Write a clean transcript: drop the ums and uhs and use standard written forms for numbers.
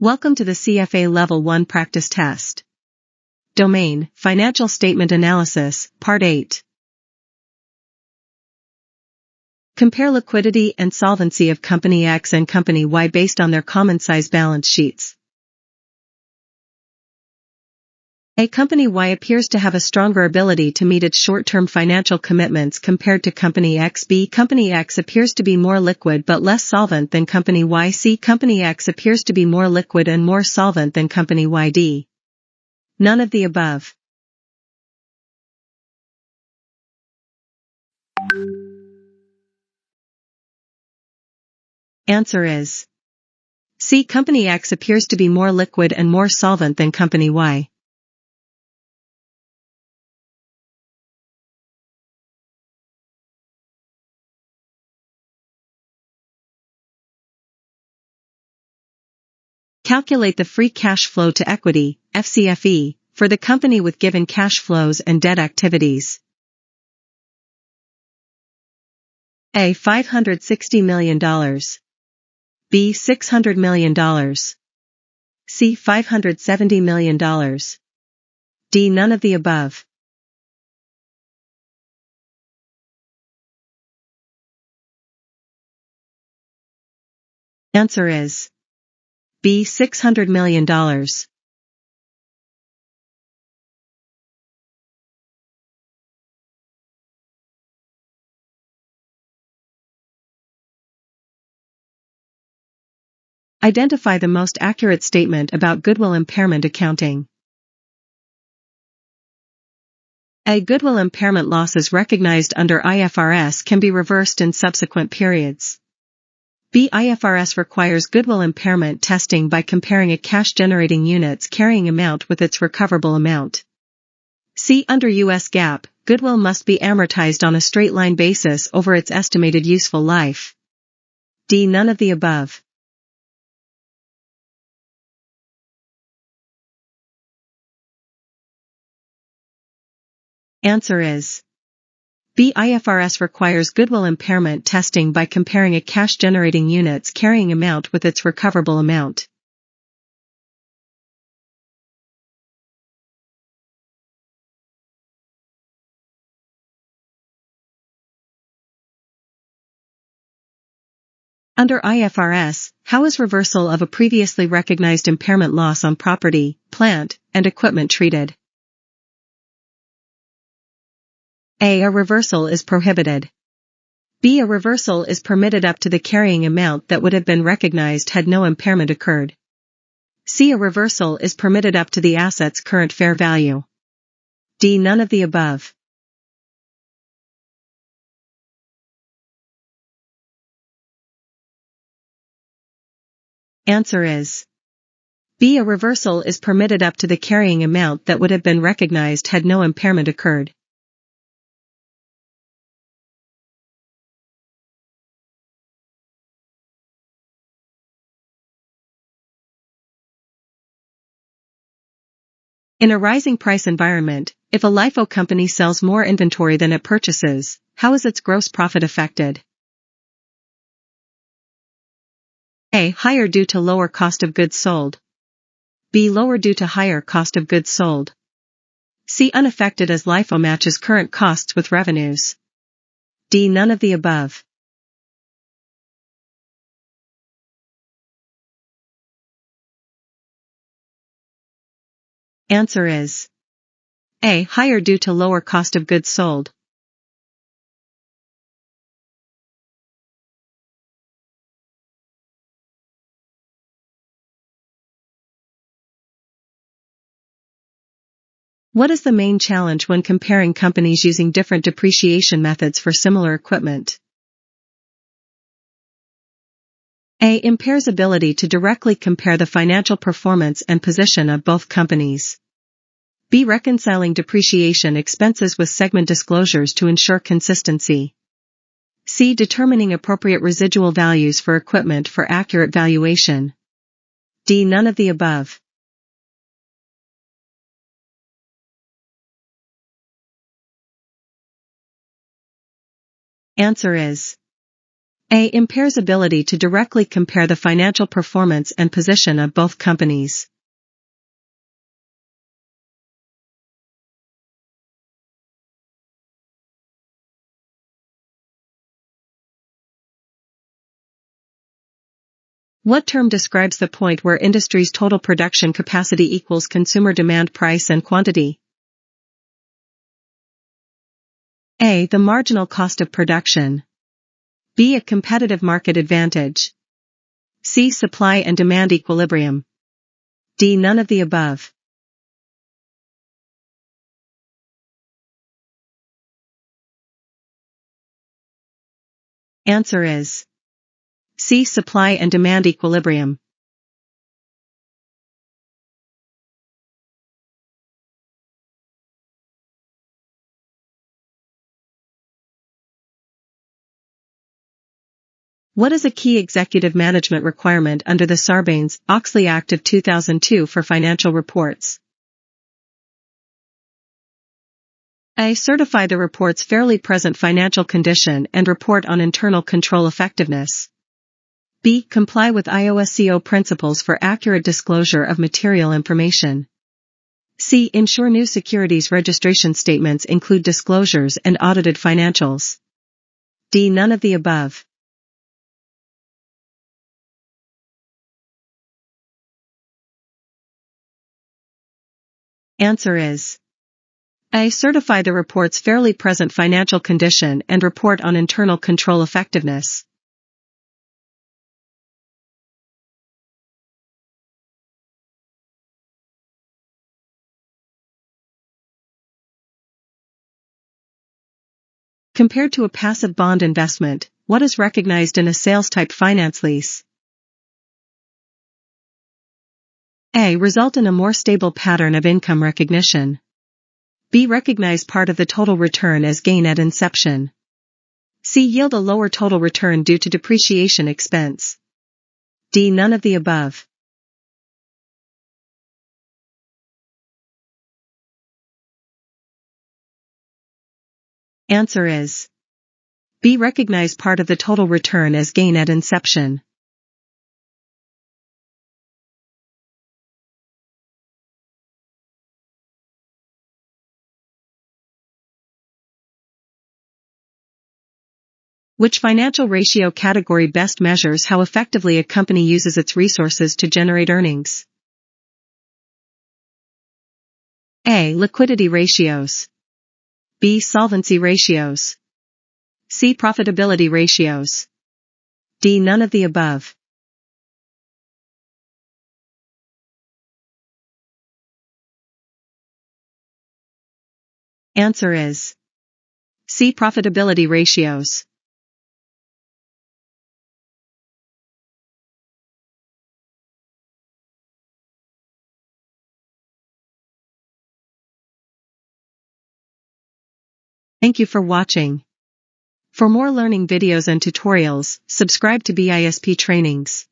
Welcome to the CFA Level 1 practice test. Domain, Financial Statement Analysis, Part 8. Compare liquidity and solvency of Company X and Company Y based on their common size balance sheets. A Company Y appears to have a stronger ability to meet its short-term financial commitments compared to Company X. B. Company X appears to be more liquid but less solvent than Company Y. C. Company X appears to be more liquid and more solvent than Company Y. D. None of the above. Answer is C. Company X appears to be more liquid and more solvent than Company Y. Calculate the free cash flow to equity, FCFE, for the company with given cash flows and debt activities. A. $560 million. B. $600 million. C. $570 million. D. None of the above. Answer is B. $600 million. Identify the most accurate statement about goodwill impairment accounting. A. Goodwill impairment losses recognized under IFRS can be reversed in subsequent periods. B. IFRS requires goodwill impairment testing by comparing a cash-generating unit's carrying amount with its recoverable amount. C. Under U.S. GAAP, goodwill must be amortized on a straight-line basis over its estimated useful life. D. None of the above. Answer is B. IFRS requires goodwill impairment testing by comparing a cash-generating unit's carrying amount with its recoverable amount. Under IFRS, how is reversal of a previously recognized impairment loss on property, plant, and equipment treated? A. A reversal is prohibited. B. A reversal is permitted up to the carrying amount that would have been recognized had no impairment occurred. C. A reversal is permitted up to the asset's current fair value. D. None of the above. Answer is B. A reversal is permitted up to the carrying amount that would have been recognized had no impairment occurred. In a rising price environment, if a LIFO company sells more inventory than it purchases, how is its gross profit affected? A. Higher due to lower cost of goods sold. B. Lower due to higher cost of goods sold. C. Unaffected as LIFO matches current costs with revenues. D. None of the above. Answer is A. Higher due to lower cost of goods sold. What is the main challenge when comparing companies using different depreciation methods for similar equipment? A. Impairs ability to directly compare the financial performance and position of both companies. B. Reconciling depreciation expenses with segment disclosures to ensure consistency. C. Determining appropriate residual values for equipment for accurate valuation. D. None of the above. Answer is A. Impairs ability to directly compare the financial performance and position of both companies. What term describes the point where industry's total production capacity equals consumer demand, price and quantity? A. The marginal cost of production. B. A competitive market advantage. C. Supply and demand equilibrium. D. None of the above. Answer is C. Supply and demand equilibrium. What is a key executive management requirement under the Sarbanes-Oxley Act of 2002 for financial reports? A. Certify the report's fairly present financial condition and report on internal control effectiveness. B. Comply with IOSCO principles for accurate disclosure of material information. C. Ensure new securities registration statements include disclosures and audited financials. D. None of the above. Answer is A. Certify the report's fairly present financial condition and report on internal control effectiveness. Compared to a passive bond investment, what is recognized in a sales-type finance lease? A. Result in a more stable pattern of income recognition. B. Recognize part of the total return as gain at inception. C. Yield a lower total return due to depreciation expense. D. None of the above. Answer is B. Recognize part of the total return as gain at inception. Which financial ratio category best measures how effectively a company uses its resources to generate earnings? A. Liquidity ratios. B. Solvency ratios. C. Profitability ratios. D. None of the above. Answer is C. Profitability ratios. Thank you for watching. For more learning videos and tutorials, subscribe to BISP Trainings.